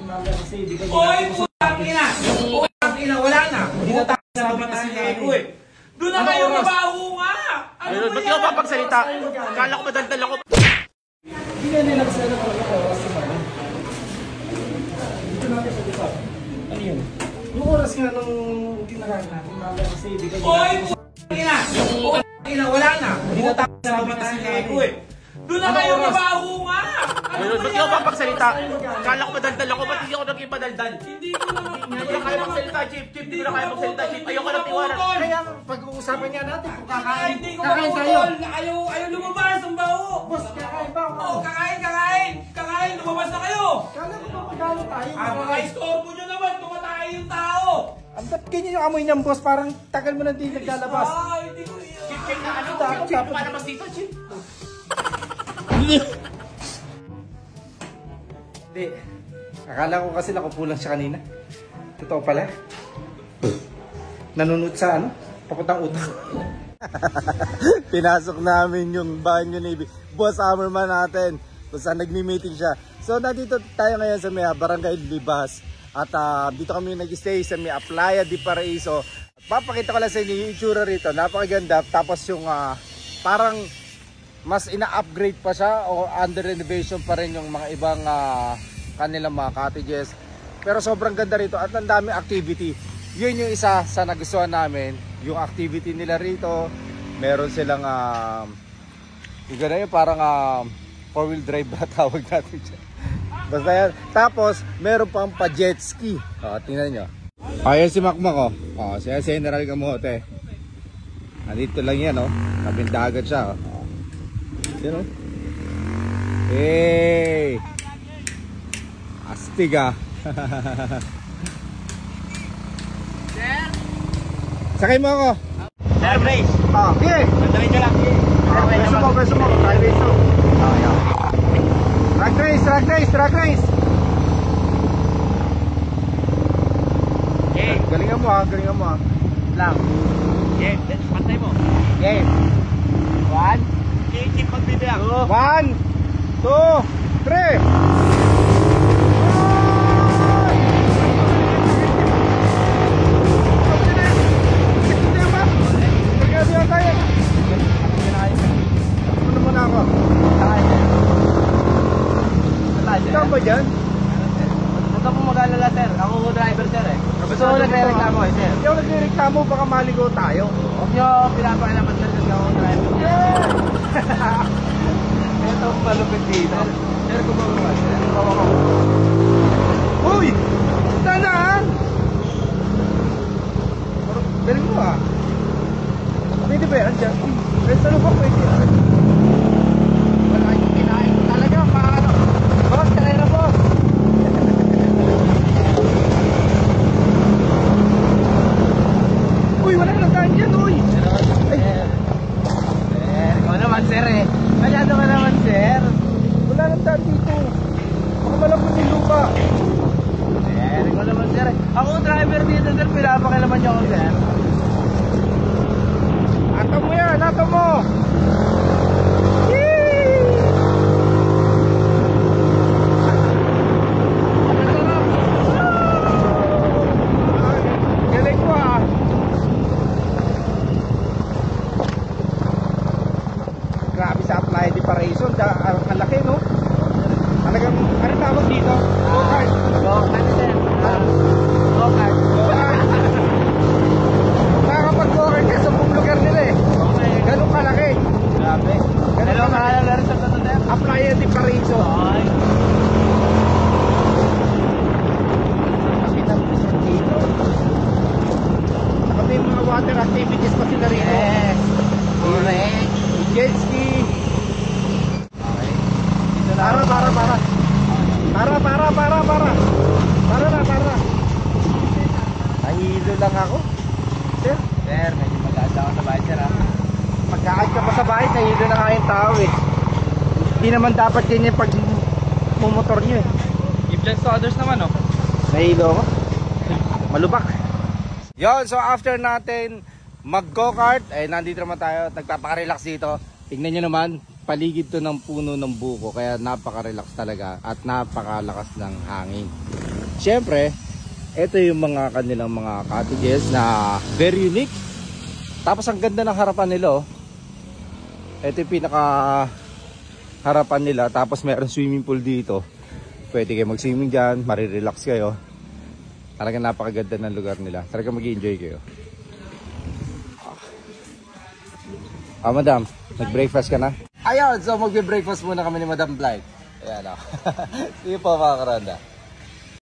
Oy, putang ina! Putang ina, wala na! Putang ina, tumatay na ako eh! Doon na kayo mabaho nga! Ano ba yan? Ba't ikaw papagsalita? Kala ko madaldal ako. Hindi nga nila kasi alam talaga oras sa mga. Dito natin pag-usap. Ano yun? Yung oras nga nung tinahan natin, kasi hindi ka Oy, putang ina! Putang ina, wala na! Putang ina, tumatay na ako eh! Doon na kayo mabaho nga! Ano ba Ba't yan? ikaw papagsalita? Kala ko madaldal ako. Ba't hindi ako naging madaldal? Hindi ko na Hindi ko na kaya magsalita, Chief. Hindi ko na kaya magsalita, Chief. Ayoko na tiwanan. Kaya pag-uusapan niya natin kung kakain. Hindi ko Kakain tayo. Ayaw lumabas ang baho! Boss, kakain ba? Oo, kakain! Kakain! Lumabas na kayo! Kala ko ba magalo tayo? Mga-istorbo nyo naman! Tumatay yung tao! Ang ganyan yung amoy niyang boss, parang tagal mo nang di naglalabas. Hindi ko yun! Chief, na ano? Dapat- Chief, lumalabas dito, Chief. Hindi. Akala ko kasi nakupulang siya kanina. Totoo pala. Nanunod sa ano? Papuntang utak. Pinasok namin yung banyo ni Boss Hammerman natin kung saan nagmi-meeting siya. So nandito tayo ngayon sa may Barangay Libas at dito kami nag-stay sa may Playa de Paraiso. Papakita ko lang sa inyo yung itsura rito, napakaganda. Tapos yung parang mas ina-upgrade pa siya o under renovation pa rin yung mga ibang kanilang mga cottages. Pero sobrang ganda rito at ang daming activity. Yun yung isa sa nagustuhan namin, yung activity nila rito. Meron silang yung gano'n yun, parang 4-wheel drive ba tawag natin siya. Basta yan. Tapos meron pang pa-jet ski. Tingnan nyo. Ayan si Makmak siya si General Camote. Nandito lang yan Tabing dagat siya Yan Hey! Astig Sir? Sakay mo ako. Sir, Brace. Sige. Mandalin nyo lang. Beso mo. Tayo beso. Drag race. Okay. Galingan mo Lang. Game. Pantay mo. Game. 1, Okay, Chief, magbibilang. 1, 2, 3. Ikaw ba dyan? Huwag ka po mag-alala, sir. Ako ko driver, sir Gusto ko nagre-reklamo sir. Hindi ako nagre-reklamo, baka maligo tayo. Huwag nyo pinapakilaman, sir, kasi ako driver. Ito ang malupit dito. Sir, kumagawa, sir. Uy! Tanaan! Galing mo Pwede ba yan dyan? Pwede sa lubak, pwede Wala yung kinain ko talaga, paano? Boss, kaya na boss! Uy, wala nang daan dyan, uy! Ikaw naman, sir Masyado ka naman, sir. Wala nang daan dito. Baka malapot yung lupa. Sir, ikaw naman, sir Ako driver dito, sir. Pinapakilaman nyo ako, sir. Ato mo yan, ato mo! Galing ko Grabe sa Playa de Paraiso, ang laki no? Talagang, ano tawag dito? Go-kart. Go-kart, sir. Go-kart. Nakakapag-go-kart ka sa buong lugar nila Okay. Ganun kalaki. Grabe. Hello, mahal na rin sa toto, sir. Playa de Paraiso. Ay. Dito. Saka may mga water activities pa sila rito. Yes. Correct. Jet ski. Okay. Dito na. Para na. Nahilo lang ako. Sir, Sir, medyo mataas ako sa bahay, sir pagkaan ka pa sa bahay, nahilo na nga yung tao Hindi naman dapat ganyan pag mumotor nyo Give chance to others naman, Nahilo ako. Malubak. Yon, so after natin mag-go-kart, nandito naman tayo, nagpapaka-relax dito. Tingnan nyo naman, paligid to ng puno ng buko, kaya napaka-relax talaga at napakalakas ng hangin. Siyempre, ito yung mga kanilang mga cottages na very unique. Tapos ang ganda ng harapan nila, oh. Ito yung pinaka harapan nila, tapos mayroon swimming pool dito. Pwede kayo mag-swimming dyan, marirelax kayo. Talagang napakaganda ng lugar nila. Talagang mag-i-enjoy kayo. Madam, nag-breakfast ka na? Ayun, so magbe-breakfast muna kami ni Madam Blight. Ayan, oh. Sige po mga karanda.